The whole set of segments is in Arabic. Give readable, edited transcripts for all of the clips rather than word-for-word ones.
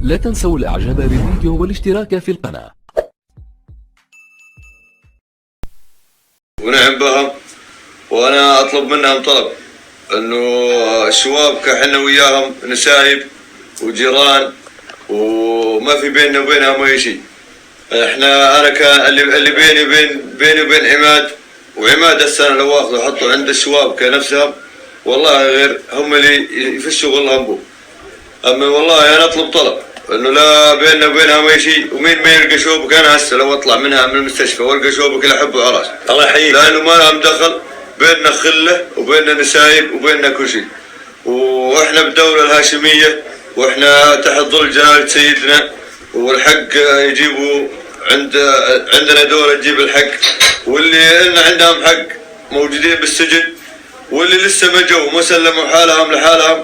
لا تنسوا الاعجاب بالفيديو والاشتراك في القناة. ونعم بهم، وانا اطلب منهم طلب انه الشباب كحنا وياهم نسايب وجيران وما في بيننا وبينهم اي شيء. انا كان اللي بيني وبين عماد، وعماد السنه لو واخذوا حطوا عند الشباب كنفسهم والله غير هم اللي يفشوا غلهم بو. اما والله انا اطلب طلب انه لا بيننا وبينهم اي شيء، ومين ما يلقى شوبك انا هسه لو اطلع منها من المستشفى والقى شوبك اللي احبه عراس الله يحييك، لانه ما لهم دخل، بيننا خله وبيننا نسايب وبيننا كل شيء، واحنا بالدوله الهاشميه واحنا تحت ظل جلاله سيدنا، والحق يجيبوا عندنا دوله تجيب الحق، واللي إن عندهم حق موجودين بالسجن، واللي لسه ما جو ما سلموا حالهم لحالهم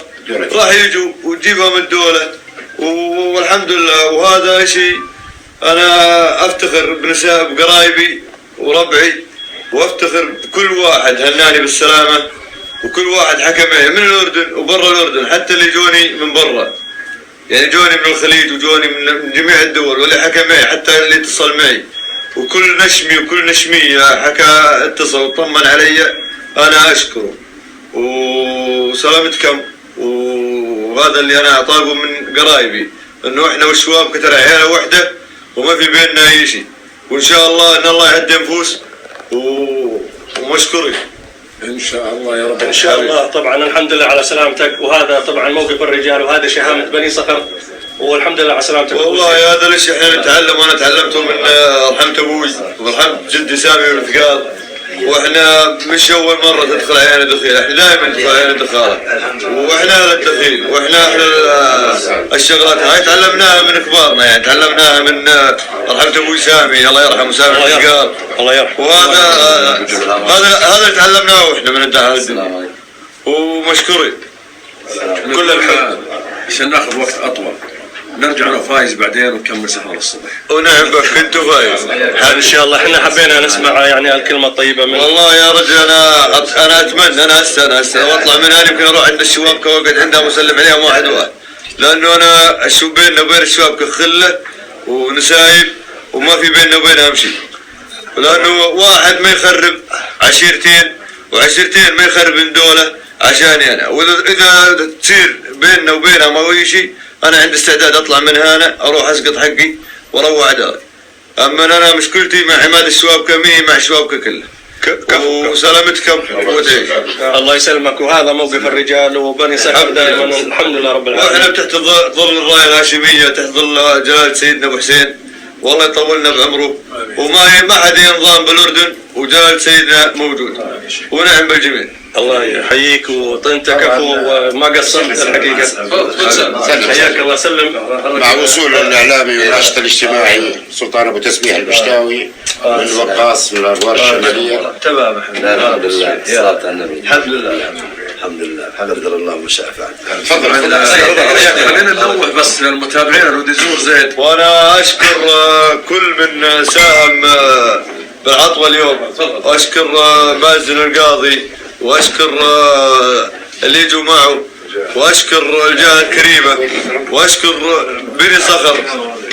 راح يجوا وتجيبهم الدوله، والحمد لله. وهذا شيء انا افتخر بنساء بقرايبي وربعي، وافتخر بكل واحد هناني بالسلامه، وكل واحد حكى معي من الاردن وبرا الاردن، حتى اللي جوني من برا، يعني جوني من الخليج وجوني من جميع الدول، واللي حكى معي حتى اللي اتصل معي، وكل نشمي وكل نشمية حكى اتصل وطمن علي، انا اشكره وسلامتكم. وهذا اللي انا اطالبه من قرايبي، انه احنا والشباب كتر عيله وحده وما في بيننا اي شيء، وان شاء الله ان الله يهدي نفوس ومشكورين ان شاء الله يا رب. ان شاء الله. طبعا الحمد لله على سلامتك، وهذا طبعا موقف الرجال، وهذا شهامة بني صخر، والحمد لله على سلامتك. والله هذا الشيء احنا نتعلم، وانا تعلمته من رحمة ابوي ورحمة جدي سامي والثقال، واحنا مش اول مره تدخل علينا دخيل، احنا دائما ندخل علينا دخاله، واحنا اهل الدخيل، واحنا اهل الشغلات هاي تعلمناها من كبارنا، يعني تعلمناها من رحمة ابوي سامي الله يرحمه، سامي الثقال الله يرحمه، وهذا هذا تعلمناه واحنا من الدعاء الدنيا، ومشكورين كل الحب. عشان ناخذ وقت اطول نرجع له فايز بعدين ونكمل سهرة الصبح. ونعم بك كنتوا فايز ان شاء الله. احنا حبينا نسمع يعني الكلمه الطيبه من والله يا رجل. انا اتمنى انا هسه واطلع من هنا يمكن اروح عند الشباب كوقت عندهم واسلم عليهم واحد واحد، لانه انا اشوف بيننا وبين الشباب كخله ونسايب وما في بيننا وبينهم شيء، لانه واحد ما يخرب عشيرتين وعشيرتين ما يخرب دولة عشاني انا، واذا تصير بيننا وبينهم او اي شيء انا عندي استعداد اطلع من هنا اروح اسقط حقي واروح داري. اما انا مشكلتي مع عماد الشباب كمية مع الشباب كله، وسلامتكم وتعيش. الله يسلمك. وهذا موقف الرجال وبني صخر دائما الحمد لله رب العالمين. واحنا تحت ظل الرايه الهاشميه، تحت ظل جلاله سيدنا ابو حسين، والله يطولنا بعمره، وما حد ينظام بالاردن وجلاله سيدنا موجود، ونعم بالجميع. الله يحييك، وانت كفو وما قصرت الحقيقه. حياك الله. سلم. مع وصول الاعلامي والناشط الاجتماعي سلطان ابو تسبيح البشتاوي من الوقاص من الادوار الشماليه. تمام الحمد لله. صلاة على النبي. الحمد لله الحمد لله. قدر الله ما شاء فعل. تفضل. خلينا ننوه بس للمتابعين انه ديزور زيد. وانا اشكر كل من ساهم بالعطوه اليوم، واشكر مازن القاضي، واشكر اللي يجوا معه، واشكر الجهه الكريمه، واشكر بني صخر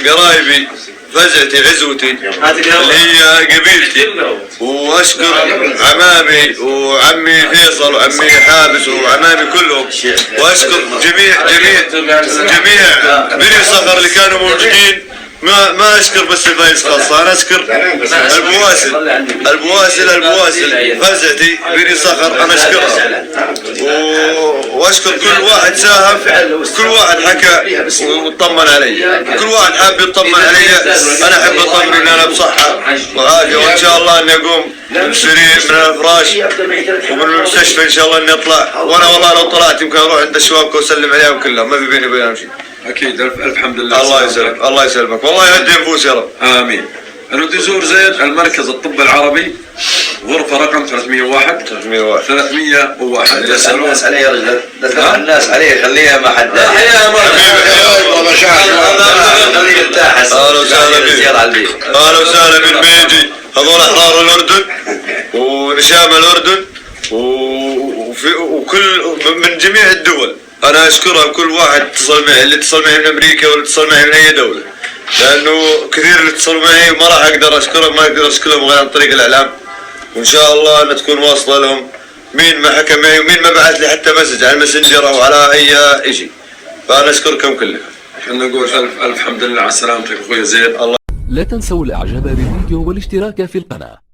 قرايبي فزعتي عزوتي اللي هي قبيلتي، واشكر عمامي وعمي فيصل وعمي حابس وعمامي كلهم، واشكر جميع بني صخر اللي كانوا موجودين. ما اشكر بس الفايز خاصة، انا اشكر البواسل فزعتي بني صخر انا اشكرها، واشكر كل واحد ساهم، كل واحد حكى وطمن علي، كل واحد حاب يطمن علي، انا احب اطمن ان انا بصحة وعافية، وان شاء الله اني اقوم من سرير من الفراش ومن المستشفى ان شاء الله اني اطلع. وانا والله لو طلعت يمكن اروح عند الشباب واسلم عليهم كلهم، ما في بيني وبينهم شيء. اكيد. الف حمد لله. الله يسلمك، الله يسلمك، والله يهدي نفوس يا رب. امين. ديزور زيد المركز الطب العربي، غرفه رقم 301. 301. لا الناس عليه يا رجل، لا الناس عليه، خليها ما حد. خليه يرتاح. اهلا وسهلا بالبيجي، هذول احرار الاردن ونشام الاردن وكل من جميع الدول، انا اشكرهم كل واحد اتصل معي، اللي اتصل معي من امريكا واللي اتصل معي من اي دوله، لانه كثير اللي اتصلوا معي وما راح اقدر اشكرهم، ما اقدر اشكرهم غير عن طريق الاعلام، وان شاء الله انها تكون واصله لهم. مين ما حكى معي ومين ما بعث لي حتى مسج على الماسنجر او على اي شيء، فانا اشكركم كلكم. احنا نقول الف الف حمد لله على سلامتك اخوي زيد. لا تنسوا الاعجاب بالفيديو والاشتراك في القناة.